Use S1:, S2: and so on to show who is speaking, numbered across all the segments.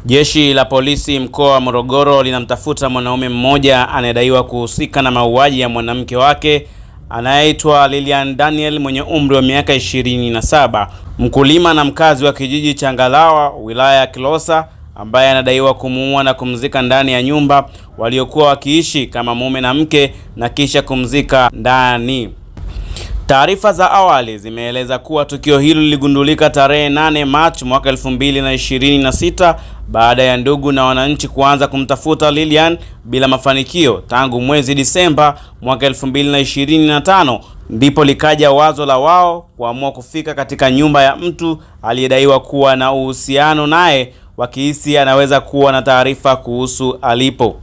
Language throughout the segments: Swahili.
S1: Jeshi la polisi mkoa wa Morogoro linamtafuta mwanaume mmoja anayedaiwa kuhusika na mauaji ya mwanamke wake anayeitwa Lilian Daniel mwenye umri wa miaka 27, mkulima na mkazi wa kijiji cha Ngalawa, wilaya ya Kilosa, ambaye anadaiwa kumuua na kumzika ndani ya nyumba waliokuwa wakiishi kama mume na mke na kisha kumzika ndani. Taarifa za awali zimeeleza kuwa tukio hilo liligundulika tarehe 8 Machi mwaka 2026 baada ya ndugu na wananchi kuanza kumtafuta Lilian bila mafanikio tangu mwezi Disemba mwaka 2025. Ndipo likaja wazo la wao kuamua kufika katika nyumba ya mtu aliyedaiwa kuwa na uhusiano naye, wakihisi anaweza kuwa na taarifa kuhusu alipo.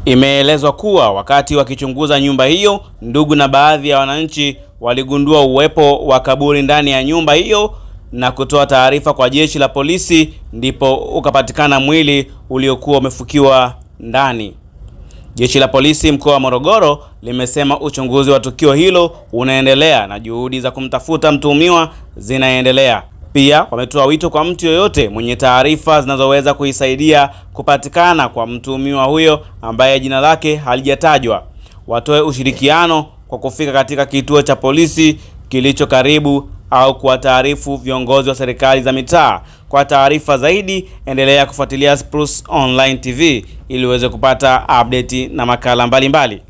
S1: Imeelezwa kuwa wakati wakichunguza nyumba hiyo, ndugu na baadhi ya wananchi waligundua uwepo wa kaburi ndani ya nyumba hiyo na kutoa taarifa kwa jeshi la polisi, ndipo ukapatikana mwili uliokuwa umefukiwa ndani. Jeshi la polisi mkoa wa Morogoro limesema uchunguzi wa tukio hilo unaendelea na juhudi za kumtafuta mtuhumiwa zinaendelea. Pia wametoa wito kwa mtu yoyote mwenye taarifa zinazoweza kuisaidia kupatikana kwa mtuhumiwa huyo ambaye jina lake halijatajwa, watoe ushirikiano kwa kufika katika kituo cha polisi kilicho karibu au kuwataarifu viongozi wa serikali za mitaa. Kwa taarifa zaidi, endelea kufuatilia Spruce Online TV ili uweze kupata update na makala mbalimbali.